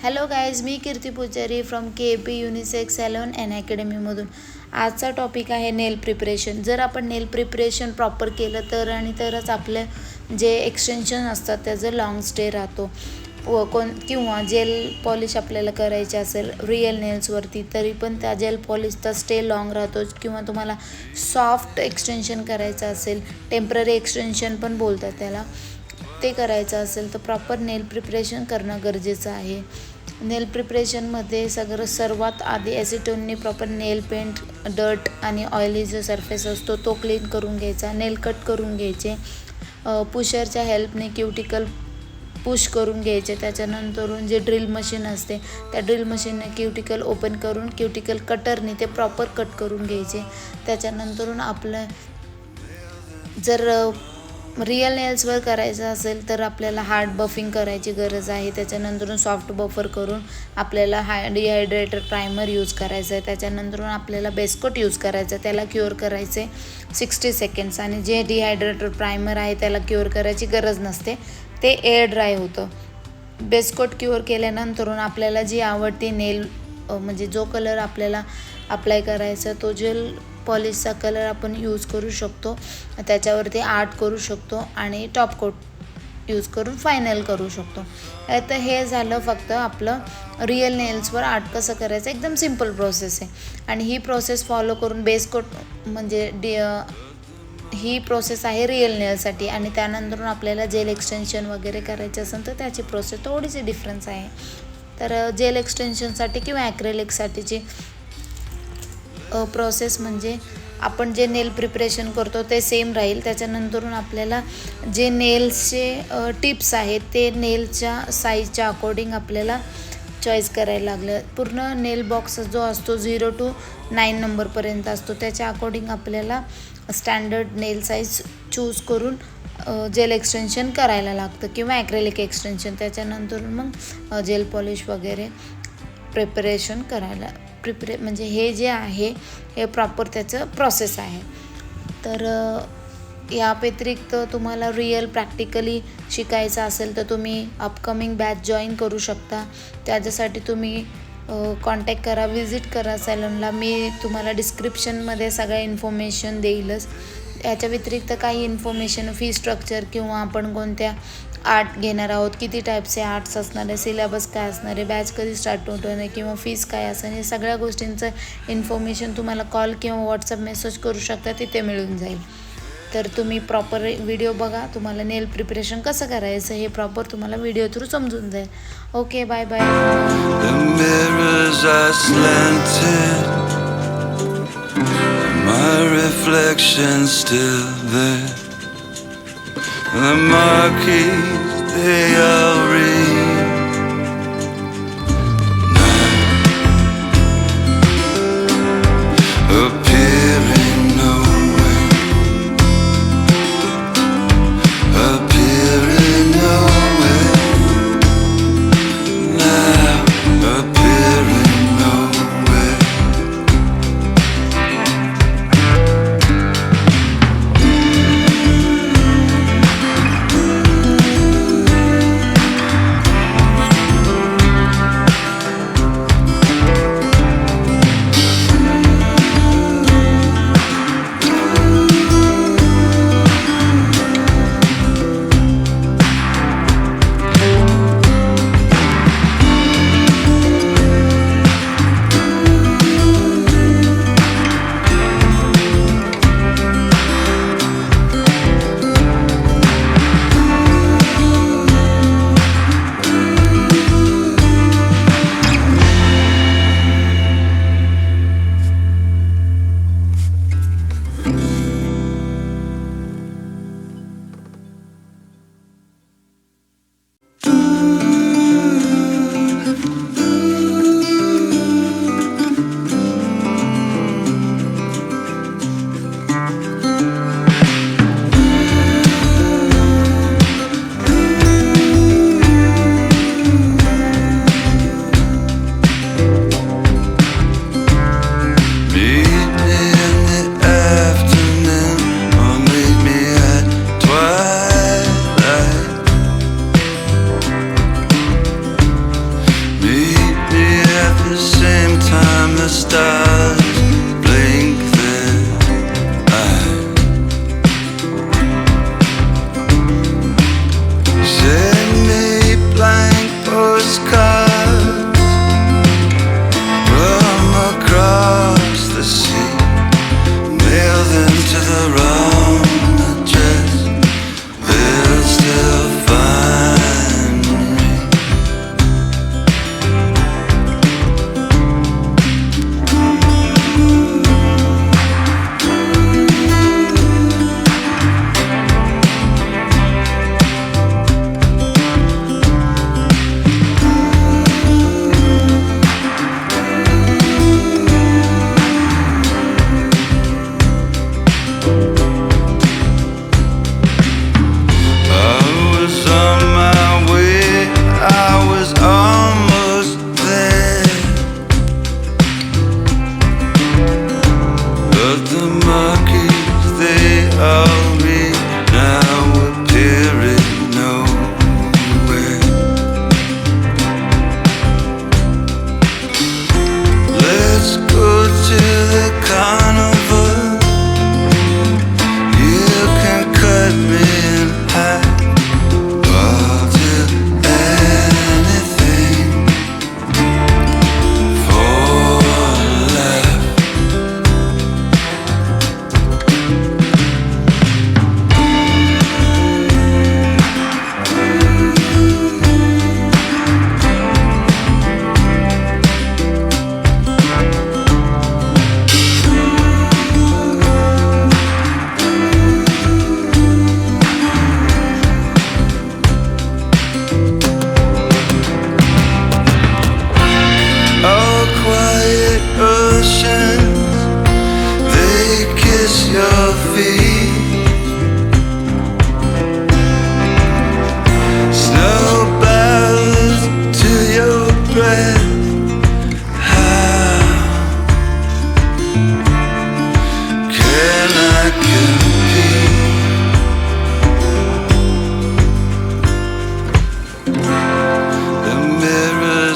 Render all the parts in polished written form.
Hello guys, मी कीर्ती पुजारी from के unisex सॅलॉन and अकॅडमीमधून. आजचा टॉपिक आहे नेल प्रिपरेशन. जर आपण नेल प्रिपरेशन प्रॉपर केलं तर आणि तरच आपले जे एक्सटेन्शन असतात त्याचं लॉंग स्टे राहतो. व किंवा जेल पॉलिश आपल्याला करायचे असेल रिअल नेल्सवरती तरी पण त्या जेल पॉलिशचा स्टे लॉंग राहतो. किंवा तुम्हाला सॉफ्ट एक्सटेन्शन करायचं असेल, टेम्पररी एक्सटेन्शन पण बोलतात त्याला, ते करायचं असेल तर प्रॉपर नेल प्रिपरेशन करणं गरजेचं आहे. नेल प्रिपरेशनमध्ये सर्वात आधी ॲसिटोनने प्रॉपर नेल पेंट, डर्ट आणि ऑइली जो सरफेस असतो तो क्लीन करून घ्यायचा. नेल कट करून घ्यायचे. पुशरच्या हेल्पने क्युटिकल पुश करून घ्यायचे. त्याच्यानंतरून जे ड्रिल मशीन असते त्या ड्रिल मशीनने क्युटिकल ओपन करून क्युटिकल कटरने ते प्रॉपर कट करून घ्यायचे. त्याच्यानंतरून आपलं जर रिअल नेल्सवर करायचं असेल तर आपल्याला हार्ड बफिंग करायची गरज आहे. त्याच्यानंतरून सॉफ्ट बफर करून आपल्याला डिहायड्रेटर प्रायमर यूज करायचं आहे. त्याच्यानंतरून आपल्याला बेसकोट यूज करायचं आहे, त्याला क्युअर करायचे 60 सेकंड्स. आणि जे डिहायड्रेटर प्रायमर आहे त्याला क्युअर करायची गरज नसते, ते एअर ड्राय होतं. बेसकोट क्युअर केल्यानंतरून आपल्याला जी आवडती नेल म्हणजे जो कलर आपल्याला अप्लाय करायचा तो जेल पॉलिशचा कलर आपण यूज करू शकतो. त्याच्यावरती आर्ट करू शकतो आणि टॉप कोट यूज करून फायनल करू शकतो. तर हे झालं फक्त आपलं रिअल नेल्सवर आर्ट कसं करायचं. एकदम सिम्पल प्रोसेस आहे आणि ही प्रोसेस फॉलो करून बेसकोट म्हणजे ही प्रोसेस आहे रिअल नेलसाठी. आणि त्यानंतरून आपल्याला जेल एक्सटेन्शन वगैरे करायचं असेल तर त्याची प्रोसेस थोडीशी डिफरन्स आहे. तर जेल एक्सटेन्शनसाठी किंवा ॲक्रेलिकसाठीची प्रोसेस म्हणजे आपण जे नेल प्रिपरेशन करतो ते सेम राहील. त्याच्यानंतरून आपल्याला जे नेल्सचे टिप्स आहेत ते नेलच्या साईजच्या अकॉर्डिंग आपल्याला चॉईस करायला लागलं. पूर्ण नेल बॉक्स जो असतो 0 to 9 नंबरपर्यंत असतो, त्याच्या अकॉर्डिंग आपल्याला स्टँडर्ड नेल साईज चूज करून जेल एक्सटेन्शन करायला लागतं किंवा ॲक्रेलिक एक्सटेन्शन. त्याच्यानंतर मग जेल पॉलिश वगैरे प्रिपरेशन करायला म्हणजे हे जे आहे हे प्रॉपर त्याचं प्रोसेस आहे. तर या व्यतिरिक्त तुम्हाला रिअल प्रॅक्टिकली शिकायचं असेल तर तुम्ही अपकमिंग बॅच जॉईन करू शकता. त्याच्यासाठी तुम्ही कॉन्टॅक्ट करा, विजिट करा सॅलॉनला. मी तुम्हाला डिस्क्रिप्शनमध्ये सगळ्या इन्फॉर्मेशन देईलच. याच्या व्यतिरिक्त काही इन्फॉर्मेशन, फी स्ट्रक्चर किंवा आपण कोणत्या आर्ट घेणार आहोत, किती टाईपचे आर्ट्स असणार आहे, सिलेबस काय असणार आहे, बॅच कधी स्टार्ट होणार आहे किंवा फीस काय असणार, हे सगळ्या गोष्टींचं इन्फॉर्मेशन तुम्हाला कॉल किंवा व्हॉट्सअप मेसेज करू शकता, तिथे मिळून जाईल. तर तुम्ही प्रॉपर व्हिडिओ बघा. तुम्हाला नेल प्रिपरेशन कसं करायचं हे प्रॉपर तुम्हाला व्हिडिओ थ्रू समजून जाईल. Okay, bye bye. My reflection still there. The marquees, they all read. Appearing nowhere. Appearing nowhere. Now appearing nowhere.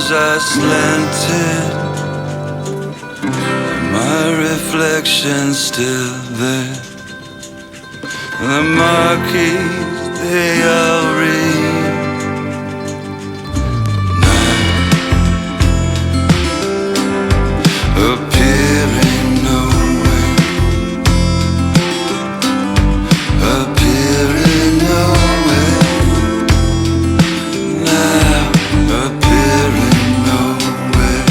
mirrors are slanted, my reflection's still there. The marquees, they all read appearing nowhere, appearing nowhere, now appearing nowhere.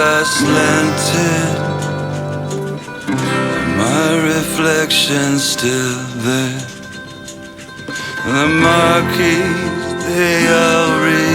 are slanted, my reflection's still there. The marquees, they all read